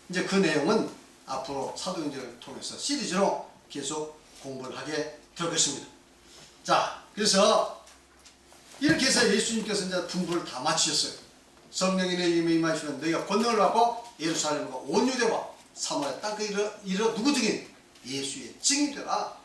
이제 그 내용은 앞으로 사도행전을 통해서 시리즈로 계속 공부를 하게 될 것입니다. 자, 그래서 이렇게 해서 예수님께서 이제 분부를 다 마치셨어요. 성령이 내 힘에 임하시면 너희가 권능을 받고 예루살렘과 온 유대와 사마리아 땅끝 이르러 누구적인 예수의 증인이 되라.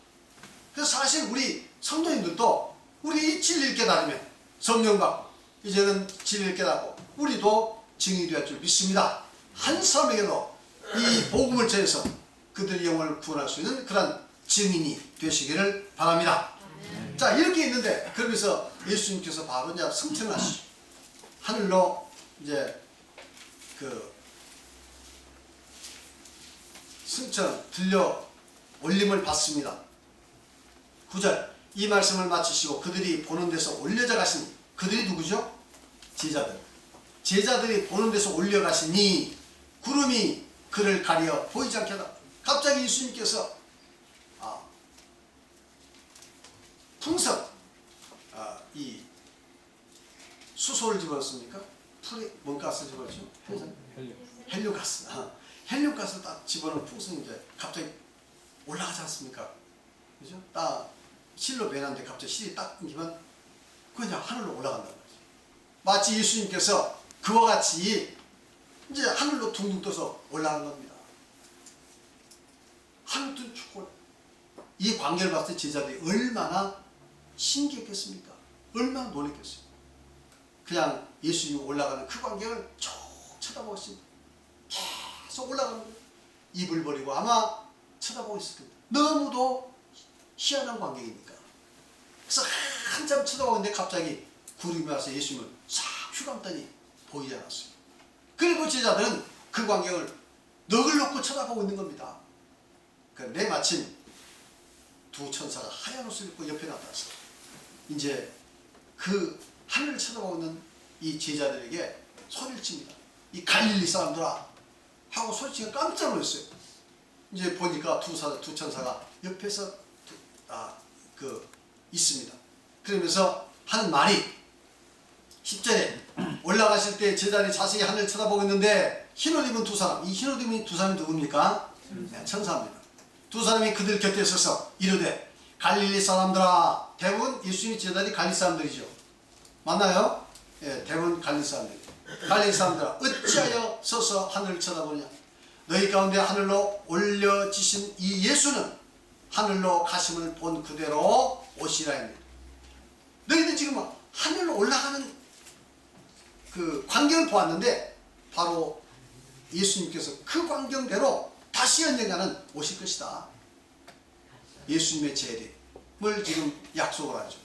그래서 사실 우리 성도님들도 우리 이 진리를 깨달으면 성령 받고 이제는 진리를 깨닫고 우리도 증인이 될 줄 믿습니다. 한 사람에게도 이 복음을 전해서 그들의 영혼을 구원할 수 있는 그런 증인이 되시기를 바랍니다. 자, 이렇게 있는데 그러면서 예수님께서 바로 이제 승천을 하시죠. 하늘로 이제 그 승천 들려 올림을 받습니다. 9절 이 말씀을 마치시고 그들이 보는 데서 올려져 가시니 그들이 누구죠? 제자들. 제자들이 보는 데서 올려가시니 구름이 그를 가려 보이지 않게 하다. 갑자기 예수님께서 풍선 이 수소를 집어넣습니까? 풀에 뭔 가스를 집어넣죠? 헬륨가스. 헬륨가스를 딱 집어넣은 풍선이 이제 갑자기 올라가지 않습니까? 그죠? 딱 실로 매놨는데 갑자기 실이 딱 끊기면 그냥 하늘로 올라간다는 거죠. 마치 예수님께서 그와 같이 이제 하늘로 둥둥 떠서 올라가는 겁니다. 하늘도 축구. 이 광경을 봤을 때 제자들이 얼마나 신기했겠습니까? 얼마나 놀랐겠어요. 그냥 예수님이 올라가는 그 광경을 쭉 쳐다보고 있습니다. 계속 올라가는 거예요. 입을 버리고 아마 쳐다보고 있을 겁니다. 너무도 희한한 광경이니까. 그래서 한참 쳐다보고 있는데 갑자기 구름이 와서 예수님을 싹 휘감더니 보이지 않았어요. 그리고 제자들은 그 광경을 넋을 놓고 쳐다보고 있는 겁니다. 그런데 마침 두 천사가 하얀 옷을 입고 옆에 나타났어요. 이제 그 하늘을 쳐다보고 있는 이 제자들에게 소리를 칩니다. 이 갈릴리 사람들아 하고 소리치고 깜짝 놀랐어요. 이제 보니까 두 천사가 옆에서 있습니다. 그러면서 하는 말이 10절에 올라가실 때 제자들이 자세히 하늘을 쳐다보고 있는데 흰옷 입은 두 사람, 이 흰옷 입은 두 사람이 누굽니까? 네, 천사입니다. 두 사람이 그들 곁에 서서 이르되 갈릴리 사람들아. 대부분 예수님의 제자들이 갈릴리 사람들이죠. 맞나요? 예, 대부분 갈릴리 사람들. 갈릴리 사람들아 어찌하여 서서 하늘을 쳐다보냐. 너희 가운데 하늘로 올려지신 이 예수는 하늘로 가심을 본 그대로 오시라 합니다. 너희들 지금 하늘로 올라가는 그 광경을 보았는데 바로 예수님께서 그 광경대로 다시 언젠가는 오실 것이다. 예수님의 재림을 지금 약속을 하죠.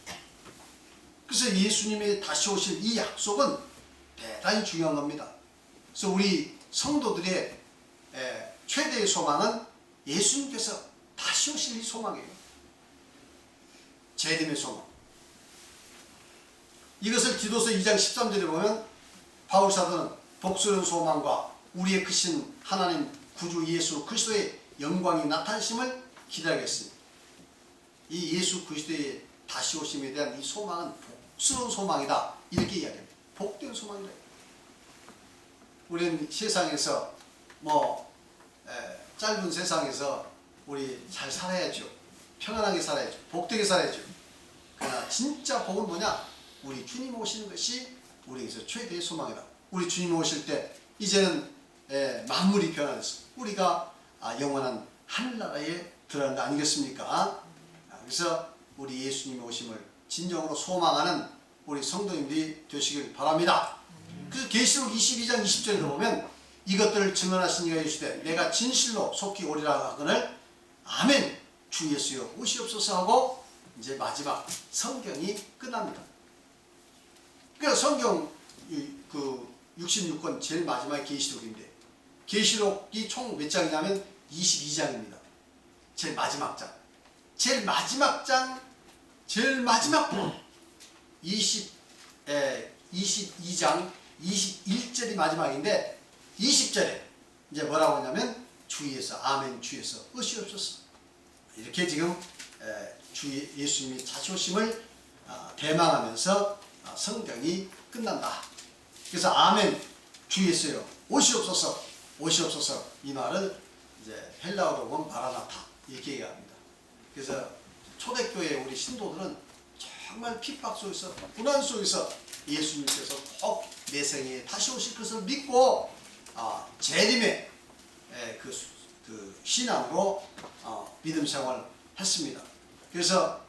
그래서 예수님의 다시 오실 이 약속은 대단히 중요한 겁니다. 그래서 우리 성도들의 최대의 소망은 예수님께서 다시 오실 이 소망이에요. 재림의 소망. 이것을 디도서 2장 13절에 보면 바울 사도는 복수는 소망과 우리의 크신 하나님 구주 예수 그리스도의 영광이 나타나심을 기다리겠습니다. 이 예수 그리스도의 다시 오심에 대한 이 소망은 복스러운 소망이다. 이렇게 이야기합니다. 복된 소망이다. 우리는 세상에서 짧은 세상에서 우리 잘 살아야죠. 평안하게 살아야죠. 복되게 살아야죠. 그러나 진짜 복은 뭐냐? 우리 주님 오시는 것이 우리에게서 최대의 소망이다. 우리 주님 오실 때 이제는 만물이 변화돼서 우리가 영원한 하늘나라에 들어가는 거 아니겠습니까? 그래서 우리 예수님의 오심을 진정으로 소망하는 우리 성도님들이 되시길 바랍니다. 그래서 계시록 22장 20절에 보면 이것들을 증언하신 이가 이르시되 내가 진실로 속히 오리라 하거늘 아멘 주 예수여 오시옵소서 하고 이제 마지막 성경이 끝납니다. 그러니까 성경 그 66권 제일 마지막 계시록인데 계시록이 총 몇 장이냐면 22장입니다. 제일 마지막 장. 제일 마지막 장, 제일 마지막 부 22장 21절이 마지막인데 20절에 이제 뭐라고 하냐면 주에서 아멘 주에서 으시옵소서 이렇게 지금 주 예수님이 다시 오심을 대망하면서 성경이 끝난다. 그래서 아멘 주에서요 오시옵소서 오시옵소서 이 말을 이제 헬라어로 보면 마라나타 이렇게 얘기합니다. 그래서 초대교회 우리 신도들은 정말 핍박 속에서 고난 속에서 예수님께서 꼭 내 생에 다시 오실 것을 믿고 재림의 그 신앙으로 믿음 생활을 했습니다. 그래서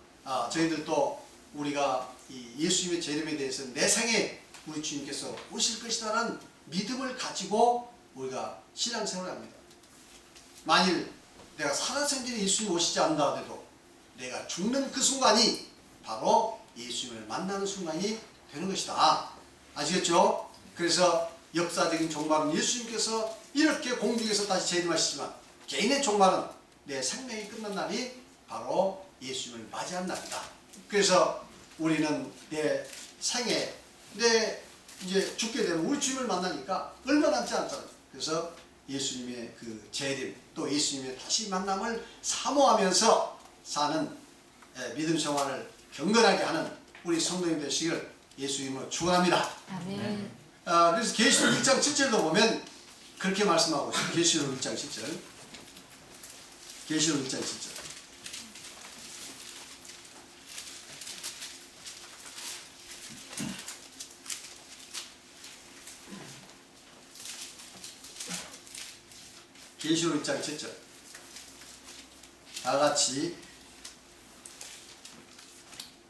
저희들도 우리가 이 예수님의 재림에 대해서 내 생에 우리 주님께서 오실 것이라는 믿음을 가지고 우리가 신앙생활을 합니다. 만일 내가 살아생전에 예수님 오시지 않는다 하더라도 내가 죽는 그 순간이 바로 예수님을 만나는 순간이 되는 것이다. 아시겠죠? 그래서 역사적인 종말은 예수님께서 이렇게 공중에서 다시 재림하시지만 개인의 종말은 내 생명이 끝난 날이 바로 예수님을 맞이한 날이다. 그래서 우리는 내 생에 내 이제 죽게 되면 우리 주님을 만나니까 얼마 남지 않잖아요. 그래서 예수님의 그 재림 또 예수님의 다시 만남을 사모하면서 사는 믿음 생활을 경건하게 하는 우리 성도님 되시길 예수님을 축원합니다. 아멘. 그래서 계시록 1장 7절도 보면 그렇게 말씀하고 있어요. 계시록 1장 7절. 계시록 1장 7절. 계시록 1장 7절. 다 같이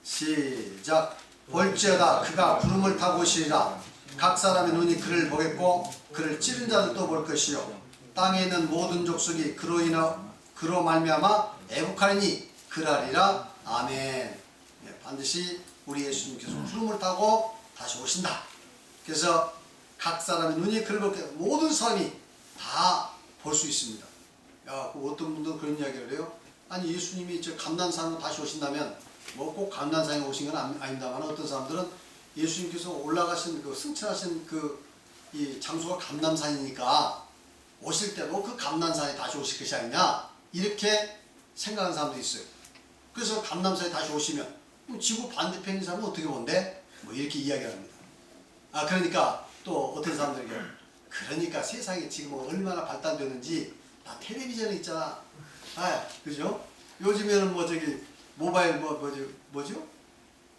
시작. 볼지어다 그가 구름을 타고 오시리라. 각 사람의 눈이 그를 보겠고 그를 찌른 자들도 볼 것이요 땅에 있는 모든 족속이 그로 말미암아 애국하리니 그라리라. 아멘. 네, 반드시 우리 예수님께서 구름을 타고 다시 오신다. 그래서 각 사람의 눈이 그를 보게 모든 사람이 다 볼 수 있습니다. 어떤 분들은 그런 이야기를 해요. 아니 예수님이 저 감난산으로 다시 오신다면 뭐 꼭 감난산에 오신 건 아닙니다만 어떤 사람들은 예수님께서 올라가신 그 승천하신 이 장소가 감남산이니까 오실 때도 그 감난산에 다시 오실 것이 아니냐 이렇게 생각하는 사람도 있어요. 그래서 감남산에 다시 오시면 그럼 지구 반대편인 사람은 어떻게 본대? 뭐 이렇게 이야기를 합니다. 그러니까 또 어떤 사람들에게 그러니까 세상이 지금 얼마나 발달되는지 다 텔레비전에 있잖아. 그죠? 요즘에는 뭐 저기 모바일 뭐죠?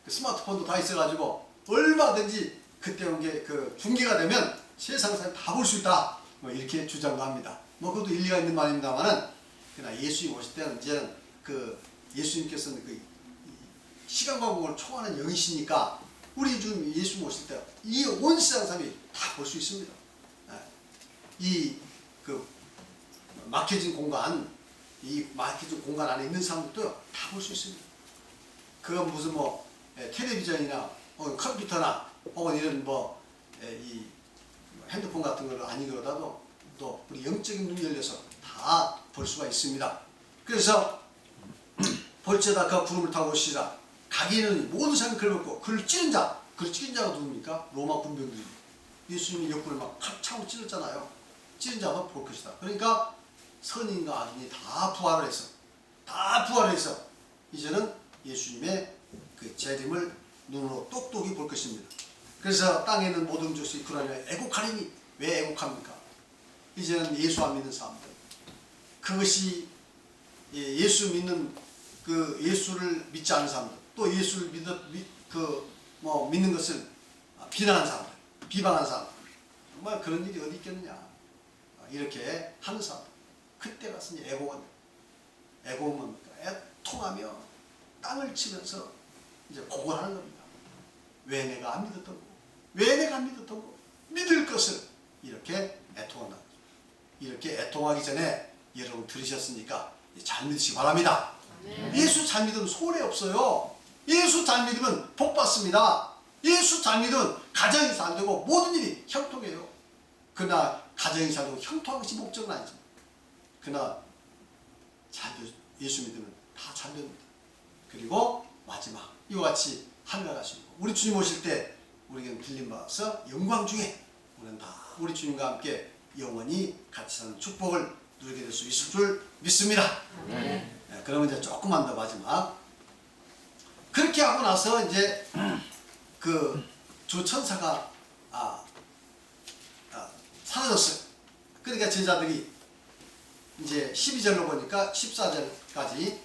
그 스마트폰도 다 있어가지고 얼마든지 그때 온 게 그 중계가 되면 세상 사람 다 볼 수 있다. 뭐 이렇게 주장도 합니다. 뭐 그것도 일리가 있는 말입니다만은 그러나 예수님 오실 때는 이제는 그 예수님께서는 그 시간과 공간을 초월하는 영이시니까 우리 주님 예수님 오실 때 이 온 세상 사람이 다 볼 수 있습니다. 이 그 막혀진 공간, 이 막혀진 공간 안에 있는 사람들도 다 볼 수 있습니다. 그건 무슨 뭐 텔레비전이나 컴퓨터나 혹은 이런 이 핸드폰 같은 걸 아니더라도 또 우리 영적인 눈이 열려서 다 볼 수가 있습니다. 그래서 볼지어다 그가 구름을 타고 오시리라. 가기는 모든 사람이 그를 보고 그를 찌른 자, 그를 찌른 자가 누굽니까? 로마 군병들이 예수님이 옆구리를 막 차고 찔렀잖아요. 찌른 자가 볼 것이다. 그러니까 선인과 악인이 다 부활을 해서 이제는 예수님의 그 재림을 눈으로 똑똑히 볼 것입니다. 그래서 땅에 있는 모든 족속이 그러냐 애국하리니 왜 애국합니까? 이제는 예수 안 믿는 사람들, 그것이 예수 믿는 그 예수를 믿지 않는 사람들, 또 예수를 믿는 것을 비난하는 사람들, 비방하는 사람들, 정말 그런 일이 어디 있겠느냐? 이렇게 하는 사람. 그때 가서 이제 애고는 뭡니까? 애통하며 땅을 치면서 이제 고걸하는 겁니다. 왜 내가 안 믿었던 거? 왜 내가 안 믿었던 거? 믿을 것을 이렇게 애통한다. 이렇게 애통하기 전에 여러분 들으셨으니까 잘 믿으시기 바랍니다. 네. 예수 잘 믿으면 손해 없어요. 예수 잘 믿으면 복 받습니다. 예수 잘 믿으면 가정이 잘 되고 모든 일이 형통해요. 그러나 가정이 잘 되고 형통한 것이 목적은 아니지. 그러나 예수 믿으면 다 잘 됩니다. 그리고 마지막 이와 같이 하늘나라 가시고 우리 주님 오실 때 우리에게 들림받아서 영광 중에 우리는 다 우리 주님과 함께 영원히 같이 사는 축복을 누리게 될 수 있을 줄 믿습니다. 네. 그러면 이제 조금만 더 마지막. 그렇게 하고 나서 이제 그 주 천사가 사라졌어요. 그러니까 제자들이 이제 12절로 보니까 14절까지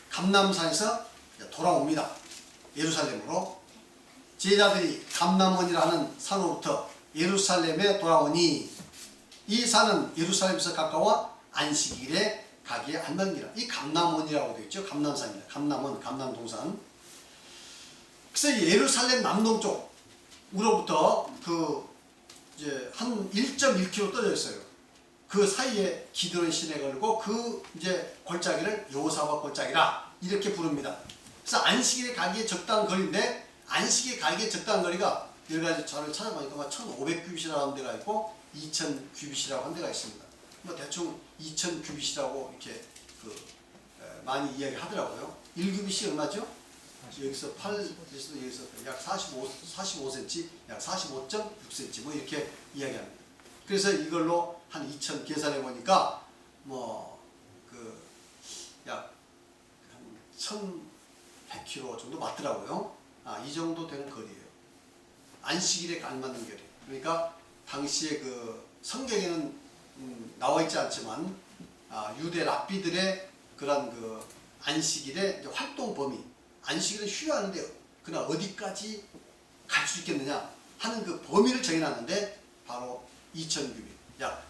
감람산에서 돌아옵니다. 예루살렘으로. 제자들이 감람원이라는 산으로부터 예루살렘에 돌아오니 이 산은 예루살렘에서 가까워 안식일에 가기에 안맞니라. 이 감람원이라고 되어 있죠. 감람산입니다. 감람원, 감람동산. 그래서 예루살렘 남동쪽으로부터 이제 한 1.1km 떨어져 있어요. 그 사이에 기드론 시내가 걸고 그 이제 골짜기를 여호사밧 골짜기라 이렇게 부릅니다. 그래서 안식일에 가기에 적당한 거리인데 안식일에 가기에 적당한 거리가 여러 가지 자료를 찾아보니까 1,500규빗이라고 하는 데가 있고 2,000규빗이라고 하는 데가 있습니다. 뭐 대충 2,000규빗이라고 이렇게 많이 이야기하더라고요. 1규빗이 얼마죠? 여기서 8에서 여기서 약 45cm, 약 45.6cm 뭐 이렇게 이야기합니다. 그래서 이걸로 한 2,000 계산해 보니까 뭐 약 1,100km 정도 맞더라고요. 이 정도 되는 거리예요. 안식일에 알맞는 거리. 그러니까 당시에 그 성경에는 나와 있지 않지만 유대 랍비들의 그런 그 안식일의 이제 활동 범위. 안식일은 휴야하는데 그러나 어디까지 갈 수 있겠느냐 하는 그 범위를 정해놨는데 바로 2,000규빗, 약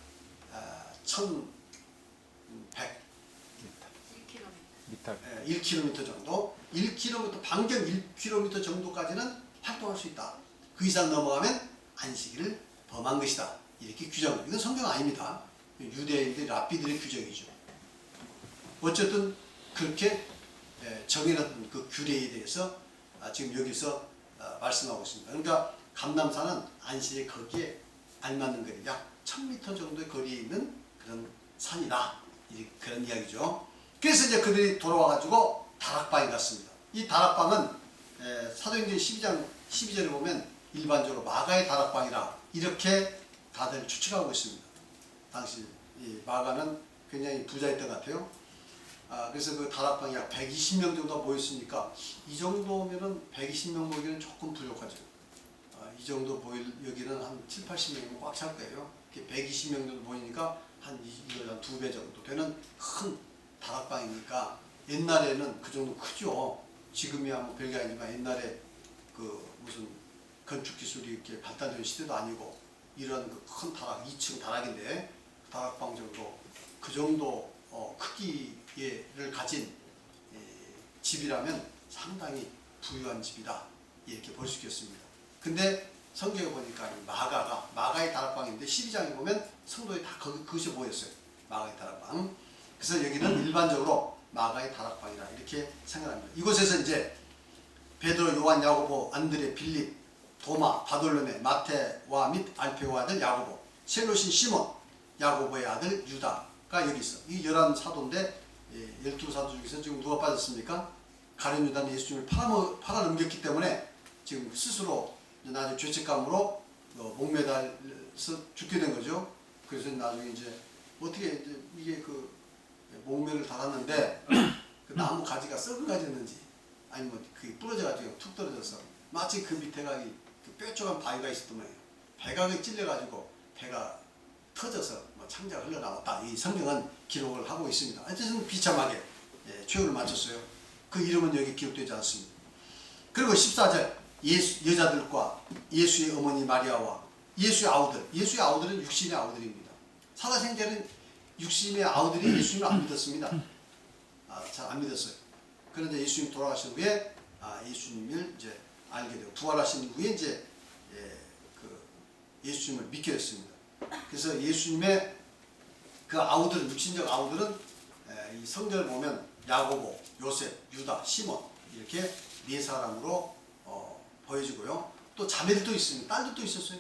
1,100km 정도, 1km 반경 1km 정도까지는 활동할 수 있다. 그 이상 넘어가면 안식일을 범한 것이다. 이렇게 규정합니다. 이건 성경 아닙니다. 유대인들, 랍비들의 규정이죠. 어쨌든 그렇게 정해놨던 그 규례에 대해서 지금 여기서 말씀하고 있습니다. 그러니까 감람산은 안식일에 거기에 알맞는 거리, 약 1,000m 정도의 거리에 있는 그런 산이다. 그런 이야기죠. 그래서 이제 그들이 돌아와가지고 다락방에 갔습니다. 이 다락방은 사도행전 12장 12절에 보면 일반적으로 마가의 다락방이라 이렇게 다들 추측하고 있습니다. 당시 이 마가는 굉장히 부자였던 것 같아요. 그래서 그 다락방이 약 120명 정도 모였으니까 이 정도면은 120명 모이기는 조금 부족하죠. 이 정도 모일 여기는 한 7, 80명이면 꽉 찰 거예요. 120명 정도 모이니까 한 2배 정도 되는 큰 다락방이니까 옛날에는 그 정도 크죠. 지금이야 뭐 별게 아니지만 옛날에 그 무슨 건축 기술이 이렇게 발달된 시대도 아니고 이런 그 큰 다락, 2층 다락인데 다락방 정도 그 정도 크기를 가진 집이라면 상당히 부유한 집이다. 이렇게 볼 수 있겠습니다. 근데 성경에 보니까 마가의 다락방인데 12장에 보면 성도들이 다 그것이 모였어요. 마가의 다락방. 그래서 여기는 일반적으로 마가의 다락방이라 이렇게 생각합니다. 이곳에서 이제 베드로, 요한, 야고보, 안드레, 빌립, 도마, 바돌로메, 마테와 및 알페오 아들 야고보, 셀롯인 시몬, 야고보의 아들 유다가 여기 있어. 이 11사도인데 12사도 중에서 지금 누가 빠졌습니까? 가룟 유다는 예수님을 팔아 넘겼기 때문에 지금 스스로 나중에 죄책감으로 목매달려서 죽게 된 거죠. 그래서 나중에 이제 어떻게 이게 그 목매를 달았는데 그 나무 가지가 썩은 가지였는지 아니면 그게 부러져가지고 툭 떨어져서 마치 그 밑에가 그 뾰족한 바위가 있었던 거예요. 배가 찔려가지고 배가 터져서 창자가 흘러나왔다. 이 성경은 기록을 하고 있습니다. 하여튼 비참하게 최후를 마쳤어요. 그 이름은 여기 기록되지 않습니다. 그리고 14절 여자들과 예수의 어머니 마리아와 예수의 아우들, 예수의 아우들은 육신의 아우들입니다. 살아생전에는 육신의 아우들이 예수님을 안 믿었습니다. 잘 안 믿었어요. 그런데 예수님 돌아가신 후에 예수님을 이제 알게 되고 부활하신 후에 이제 예수님을 믿게 됐습니다. 그래서 예수님의 그 아우들은, 육신적 아우들은 이 성경을 보면 야고보, 요셉, 유다, 시몬 이렇게 네 사람으로 보여지고요. 또 자매들도 있습니다. 딸들도 있었어요.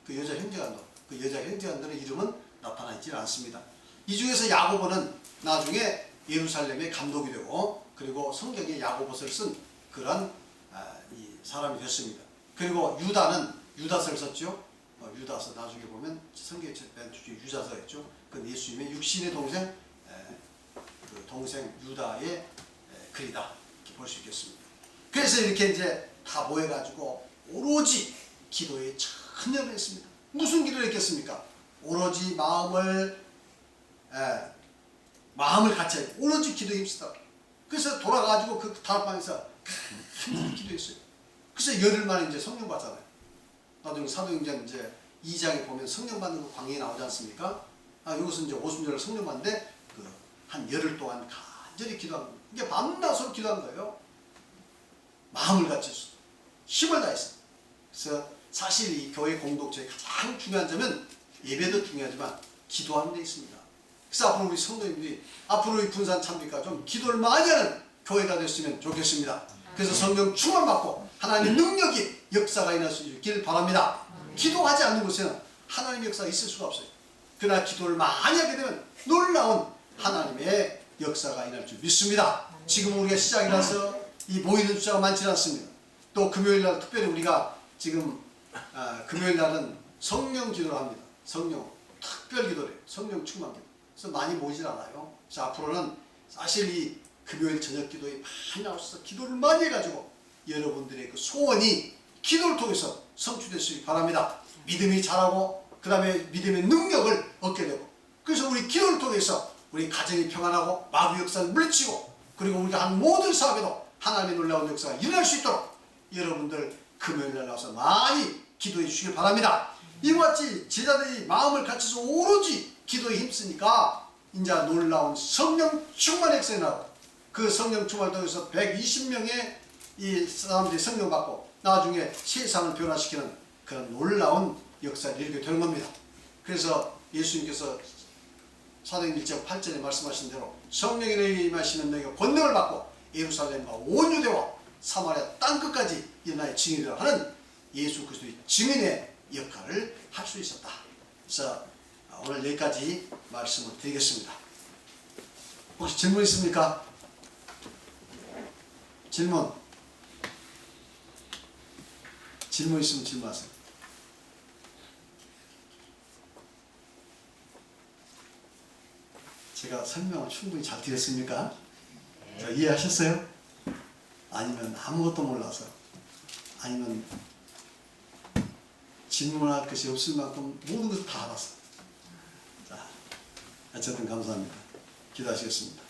그 여자 형제간도. 그 여자 형제간들의 이름은 나타나 있지는 않습니다. 이 중에서 야고보는 나중에 예루살렘의 감독이 되고 그리고 성경에 야고보서를 쓴 그런 이 사람이 됐습니다. 그리고 유다는 유다서를 썼죠. 유다서 나중에 보면 성경에 맨 뒤에 유다서였죠. 그 예수님의 육신의 동생 그 동생 유다의 글이다 이렇게 볼 수 있겠습니다. 그래서 이렇게 이제 다 모여가지고 오로지 기도에 전념을 했습니다. 무슨 기도를 했겠습니까? 오로지 마음을 같이 오로지 기도에 힘쓰다. 그래서 돌아가지고 그 다락방에서 간절히 기도했어요. 그래서 열흘 만에 이제 성령 받잖아요. 나중에 사도행전 이제 2장에 보면 성령 받는 그 광야에 나오지 않습니까? 여기서 이제 50년을 성령 받는데 한 열흘 동안 간절히 기도한 거예요. 이게 밤낮으로 기도한 거예요. 마음을 갖춰서 힘을 다했어요. 그래서 사실 이 교회 공동체의 가장 중요한 점은 예배도 중요하지만 기도하는 데 있습니다. 그래서 앞으로 우리 성도님들이 앞으로 이 분산 참비가 좀 기도를 많이 하는 교회가 됐으면 좋겠습니다. 그래서 성령 충만받고 하나님의 능력이 역사가 일어날 수 있길 바랍니다. 기도하지 않는 곳에는 하나님의 역사가 있을 수가 없어요. 그러나 기도를 많이 하게 되면 놀라운 하나님의 역사가 일어날 줄 믿습니다. 지금 우리가 시작이라서 이 모이는 숫자가 많지는 않습니다. 또 금요일날 특별히 우리가 지금 금요일날은 성령 기도를 합니다. 성령 특별 기도래요. 성령 충만 기도. 그래서 많이 모이질 않아요. 그래서 앞으로는 사실 이 금요일 저녁 기도에 많이 나오셔서 기도를 많이 해가지고 여러분들의 그 소원이 기도를 통해서 성취되시기 바랍니다. 믿음이 자라고 그 다음에 믿음의 능력을 얻게 되고 그래서 우리 기도를 통해서 우리 가정이 평안하고 마귀 역사를 물리치고 그리고 우리가 한 모든 사업에도 하나님의 놀라운 역사가 일어날 수 있도록 여러분들 금요일날 나와서 많이 기도해 주시길 바랍니다. 이와 같이 제자들이 마음을 갖춰서 오로지 기도에 힘쓰니까 이제 놀라운 성령 충만의 역사가 나고 그 성령 충만을 통해서 120명의 이 사람들이 성령 받고 나중에 세상을 변화시키는 그런 놀라운 역사를 이루게 되는 겁니다. 그래서 예수님께서 사도행전 1장 8절에 말씀하신 대로 성령이 너희에게 임하시면 너희가 권능을 받고 예루살렘과 온 유대와 사마리아 땅끝까지 일어나의 증인이라 하는 예수 그리스도의 증인의 역할을 할 수 있었다. 그래서 오늘 여기까지 말씀을 드리겠습니다. 혹시 질문 있습니까? 질문 있으면 질문하세요. 제가 설명을 충분히 잘 드렸습니까? 자, 이해하셨어요? 아니면 아무것도 몰라서 아니면 질문할 것이 없을 만큼 모든 것을 다 알았어. 자, 어쨌든 감사합니다. 기도하시겠습니다.